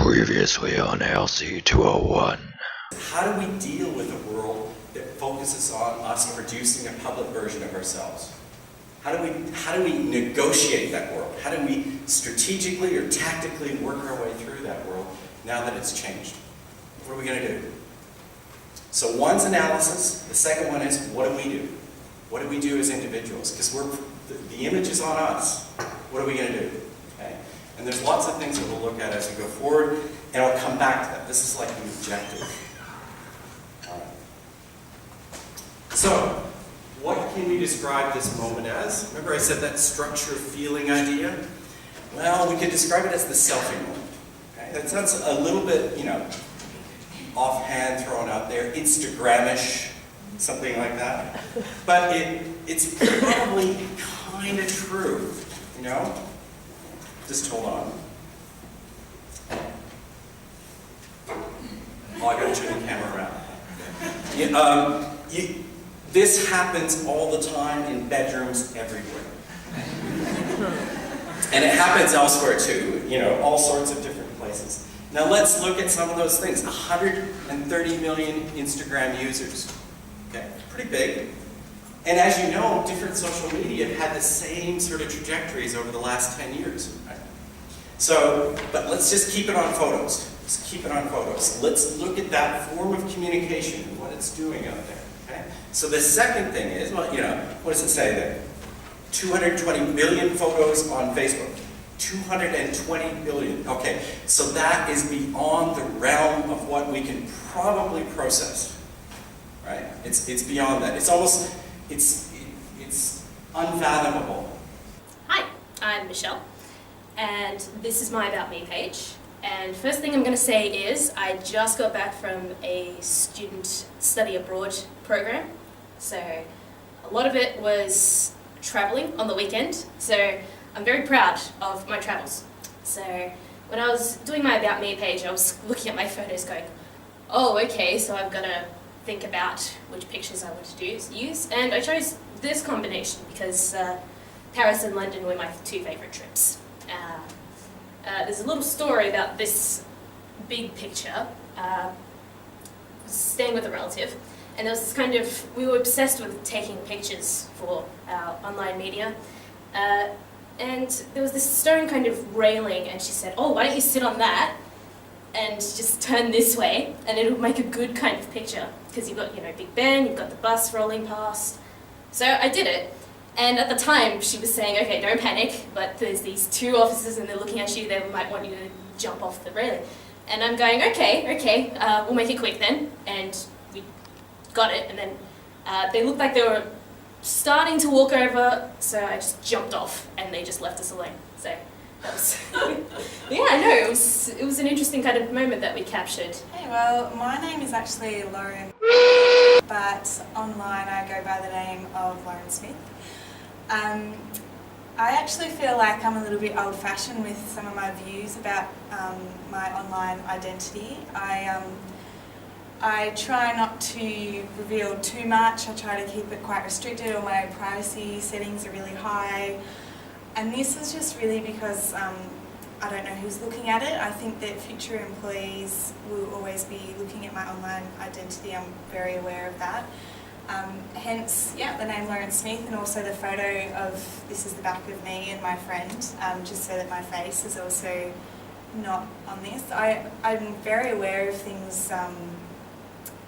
Previously on ALC201. How do we deal with a world that focuses on us producing a public version of ourselves? How do we negotiate that world? How do we strategically or tactically work our way through that world now that it's changed? What are we going to do? So one's analysis. The second one is, what do we do? What do we do as individuals? Because the image is on us. What are we going to do? Okay? And there's lots of things that we'll look at as we go forward, and I'll come back to that. This is like the objective. All right. So, what can we describe this moment as? Remember I said that structure feeling idea? Well, we could describe it as the selfie moment. Okay? That sounds a little bit, offhand thrown out there, Instagram-ish, something like that. But it's probably kind of true, Just hold on. Oh, I gotta turn the camera around. This happens all the time in bedrooms everywhere. And it happens elsewhere too, all sorts of different places. Now let's look at some of those things. 130 million Instagram users. Okay, pretty big. And as you know, different social media have had the same sort of trajectories over the last 10 years. Right? So, but let's just keep it on photos. Let's keep it on photos. Let's look at that form of communication and what it's doing out there. Okay? So the second thing is, what does it say there? 220 billion photos on Facebook. 220 billion. Okay, so that is beyond the realm of what we can probably process. Right? It's beyond that. It's almost, it's unfathomable. Hi, I'm Michelle, and this is my About Me page. And first thing I'm going to say is I just got back from a student study abroad program. So a lot of it was traveling on the weekend. So I'm very proud of my travels. So when I was doing my About Me page, I was looking at my photos going, oh, okay, so I've got to think about which pictures I want to use. And I chose this combination because Paris and London were my two favourite trips. There's a little story about this big picture. Staying with a relative, and there was this we were obsessed with taking pictures for our online media. And there was this stone kind of railing, and she said, oh, why don't you sit on that and just turn this way, and it'll make a good kind of picture. Because you've got, Big Ben, you've got the bus rolling past. So I did it. And at the time, she was saying, okay, don't panic, but there's these two officers and they're looking at you, they might want you to jump off the railing. And I'm going, okay, we'll make it quick then. And we got it, and then they looked like they were starting to walk over, so I just jumped off, and they just left us alone. So that was, it was an interesting kind of moment that we captured. Hey, well, my name is actually Lauren, but online I go by the name of Lauren Smith. I actually feel like I'm a little bit old-fashioned with some of my views about my online identity. I try not to reveal too much. I try to keep it quite restricted. All my privacy settings are really high. And this is just really because I don't know who's looking at it. I think that future employees will always be looking at my online identity. I'm very aware of that. Hence, the name Lauren Smith, and also the photo of this is the back of me and my friend, just so that my face is also not on this. I'm very aware of things,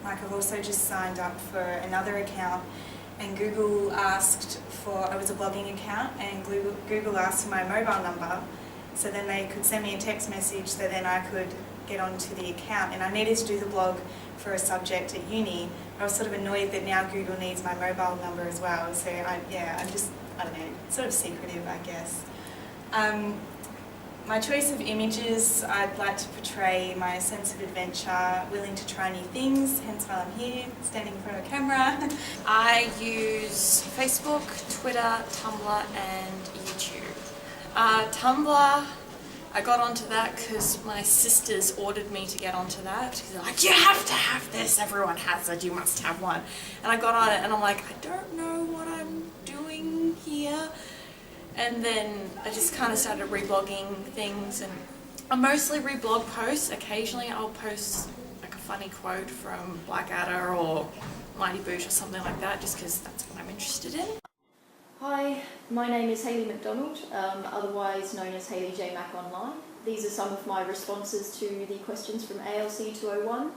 like I've also just signed up for another account, and Google asked for, it was a blogging account, and Google asked for my mobile number, so then they could send me a text message so then I could get onto the account, and I needed to do the blog for a subject at uni. I was sort of annoyed that now Google needs my mobile number as well, so I'm just, I don't know, sort of secretive, I guess. My choice of images, I'd like to portray my sense of adventure, willing to try new things, hence why I'm here, standing in front of a camera. I use Facebook, Twitter, Tumblr and YouTube. Tumblr, I got onto that because my sisters ordered me to get onto that. Because they're like, you have to have this, everyone has it, you must have one. And I got on it and I'm like, I don't know what I'm doing here. And then I just kind of started reblogging things, and I mostly read blog posts. Occasionally I'll post like a funny quote from Blackadder or Mighty Boosh or something like that, just because that's what I'm interested in. Hi, my name is Hayley McDonald, otherwise known as Hayley J Mac Online. These are some of my responses to the questions from ALC201,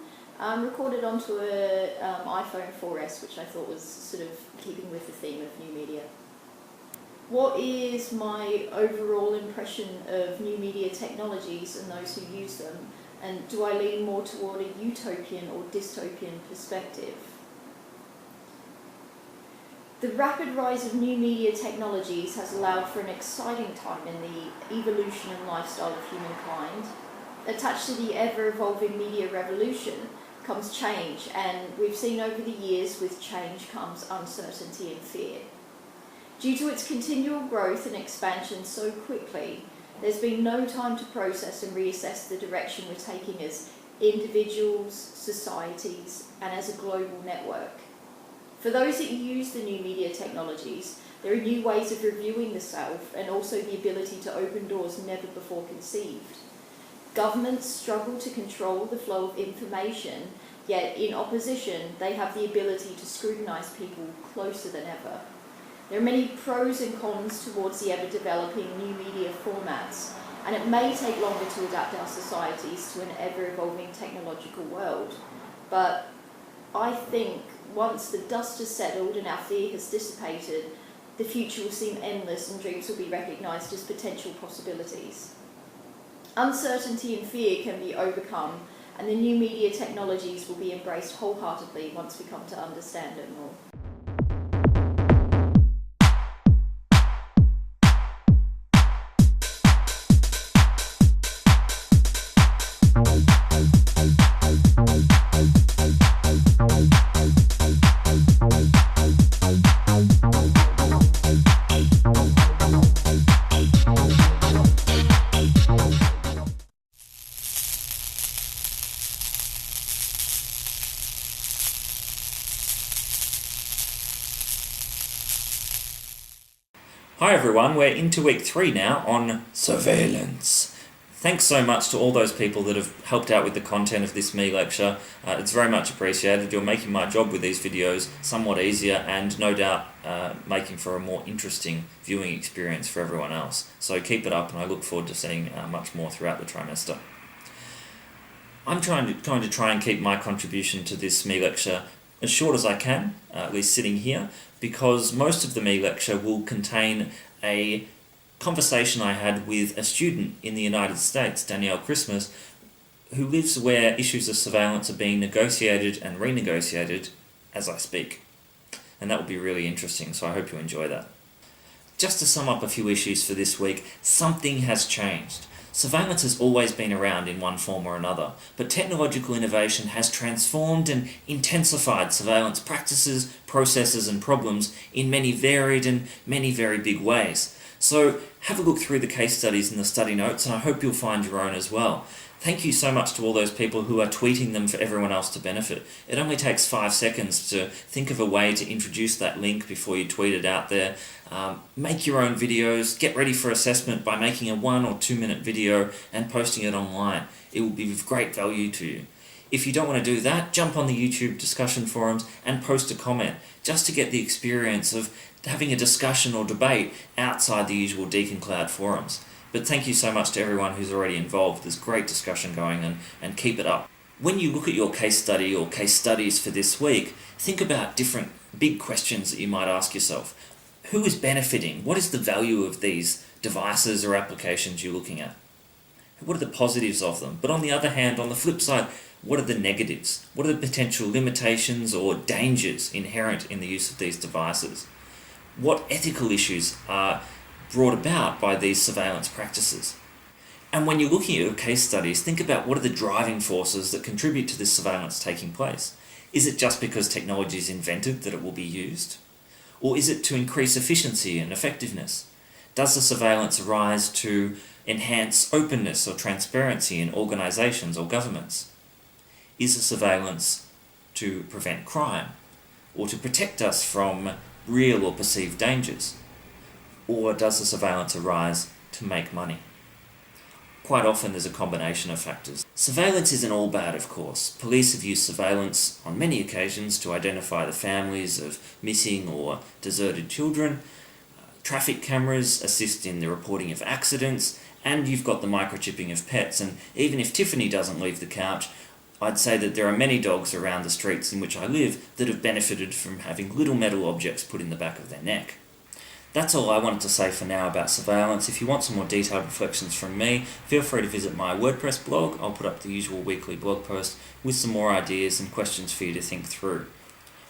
recorded onto an iPhone 4S, which I thought was sort of keeping with the theme of new media. What is my overall impression of new media technologies and those who use them, and do I lean more toward a utopian or dystopian perspective? The rapid rise of new media technologies has allowed for an exciting time in the evolution and lifestyle of humankind. Attached to the ever-evolving media revolution comes change, and we've seen over the years with change comes uncertainty and fear. Due to its continual growth and expansion so quickly, there's been no time to process and reassess the direction we're taking as individuals, societies, and as a global network. For those that use the new media technologies, there are new ways of reviewing the self and also the ability to open doors never before conceived. Governments struggle to control the flow of information, yet in opposition, they have the ability to scrutinise people closer than ever. There are many pros and cons towards the ever-developing new media formats, and it may take longer to adapt our societies to an ever-evolving technological world. But I think once the dust has settled and our fear has dissipated, the future will seem endless and dreams will be recognised as potential possibilities. Uncertainty and fear can be overcome, and the new media technologies will be embraced wholeheartedly once we come to understand it more. Hi everyone, we're into week 3 now on surveillance. Thanks so much to all those people that have helped out with the content of this meLecture. It's very much appreciated. You're making my job with these videos somewhat easier and no doubt making for a more interesting viewing experience for everyone else. So keep it up and I look forward to seeing much more throughout the trimester. I'm going to try and keep my contribution to this meLecture as short as I can, at least sitting here, because most of the meLecture will contain a conversation I had with a student in the United States, Danielle Christmas, who lives where issues of surveillance are being negotiated and renegotiated as I speak. And that will be really interesting, so I hope you enjoy that. Just to sum up a few issues for this week, something has changed. Surveillance has always been around in one form or another, but technological innovation has transformed and intensified surveillance practices, processes and problems in many varied and many very big ways. So have a look through the case studies in the study notes and I hope you'll find your own as well. Thank you so much to all those people who are tweeting them for everyone else to benefit. It only takes 5 seconds to think of a way to introduce that link before you tweet it out there. Make your own videos, get ready for assessment by making a 1 or 2 minute video and posting it online. It will be of great value to you. If you don't want to do that, jump on the YouTube discussion forums and post a comment, just to get the experience of having a discussion or debate outside the usual Deacon Cloud forums. But thank you so much to everyone who's already involved. There's great discussion going and keep it up. When you look at your case study or case studies for this week, think about different big questions that you might ask yourself. Who is benefiting? What is the value of these devices or applications you're looking at? What are the positives of them? But on the other hand, on the flip side, what are the negatives? What are the potential limitations or dangers inherent in the use of these devices? What ethical issues are brought about by these surveillance practices? And when you're looking at your case studies, think about what are the driving forces that contribute to this surveillance taking place. Is it just because technology is invented that it will be used? Or is it to increase efficiency and effectiveness? Does the surveillance arise to enhance openness or transparency in organisations or governments? Is the surveillance to prevent crime or to protect us from real or perceived dangers? Or does the surveillance arise to make money? quite often there's a combination of factors. Surveillance isn't all bad, of course. Police have used surveillance on many occasions to identify the families of missing or deserted children. Traffic cameras assist in the reporting of accidents, and you've got the microchipping of pets. And even if Tiffany doesn't leave the couch, I'd say that there are many dogs around the streets in which I live that have benefited from having little metal objects put in the back of their neck. That's all I wanted to say for now about surveillance. If you want some more detailed reflections from me, feel free to visit my WordPress blog. I'll put up the usual weekly blog post with some more ideas and questions for you to think through.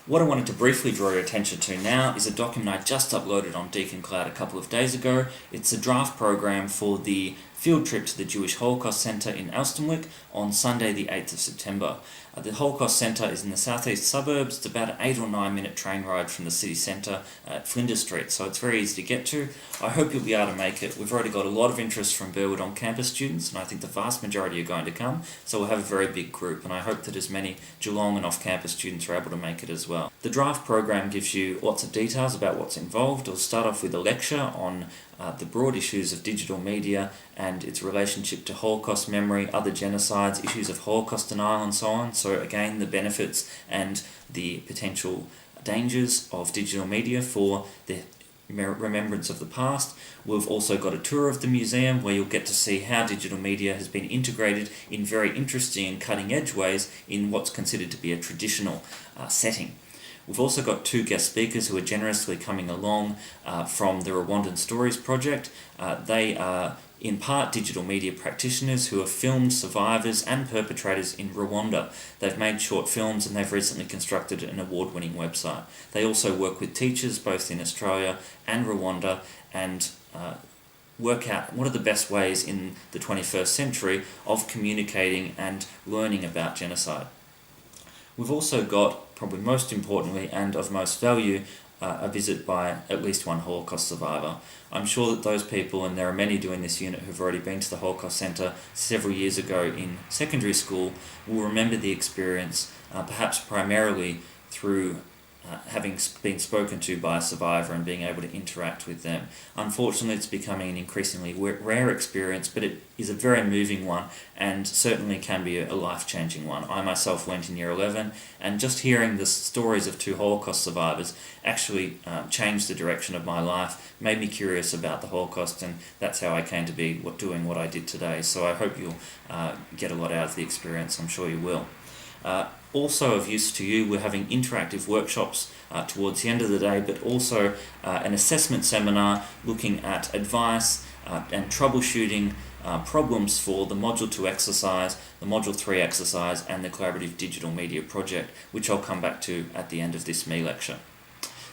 What I wanted to briefly draw your attention to now is a document I just uploaded on Deacon Cloud a couple of days ago. It's a draft program for the field trip to the Jewish Holocaust Centre in Elsternwick on Sunday the 8th of September. The Holocaust Centre is in the southeast suburbs. It's about an 8 or 9 minute train ride from the city centre at Flinders Street, so it's very easy to get to. I hope you'll be able to make it. We've already got a lot of interest from Burwood on-campus students, and I think the vast majority are going to come, so we'll have a very big group, and I hope that as many Geelong and off-campus students are able to make it as well. The draft program gives you lots of details about what's involved. It'll start off with a lecture on the broad issues of digital media and its relationship to Holocaust memory, other genocides, issues of Holocaust denial and so on. So again, the benefits and the potential dangers of digital media for the remembrance of the past. We've also got a tour of the museum where you'll get to see how digital media has been integrated in very interesting and cutting edge ways in what's considered to be a traditional setting. We've also got 2 guest speakers who are generously coming along from the Rwandan Stories project. They are in part digital media practitioners who have filmed survivors and perpetrators in Rwanda. They've made short films and they've recently constructed an award-winning website. They also work with teachers both in Australia and Rwanda and work out what are the best ways in the 21st century of communicating and learning about genocide. We've also got, probably most importantly and of most value, a visit by at least one Holocaust survivor. I'm sure that those people, and there are many doing this unit who've already been to the Holocaust Centre several years ago in secondary school, will remember the experience, perhaps primarily through having been spoken to by a survivor and being able to interact with them. Unfortunately, it's becoming an increasingly rare experience, but it is a very moving one and certainly can be a life-changing one. I myself went in year 11, and just hearing the stories of 2 Holocaust survivors actually changed the direction of my life, made me curious about the Holocaust, and that's how I came to be doing what I did today. So I hope you'll get a lot out of the experience. I'm sure you will. Also of use to you, we're having interactive workshops towards the end of the day, but also an assessment seminar looking at advice and troubleshooting problems for the Module 2 exercise, the Module 3 exercise, and the Collaborative Digital Media Project, which I'll come back to at the end of this meLecture.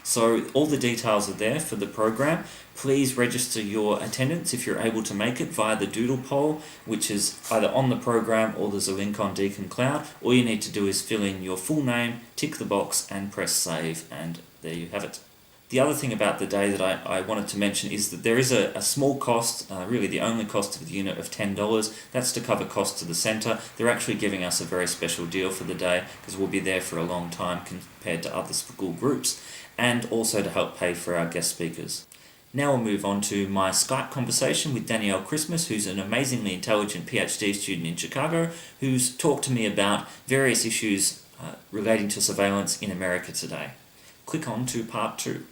So all the details are there for the program. Please register your attendance if you're able to make it via the Doodle poll, which is either on the program or there's a link on Deacon Cloud. All you need to do is fill in your full name, tick the box and press save, and there you have it. The other thing about the day that I wanted to mention is that there is a small cost, really the only cost of the unit of $10. That's to cover costs to the centre. They're actually giving us a very special deal for the day because we'll be there for a long time compared to other school groups, and also to help pay for our guest speakers. Now we'll move on to my Skype conversation with Danielle Christmas, who's an amazingly intelligent PhD student in Chicago, who's talked to me about various issues relating to surveillance in America today. Click on to part 2.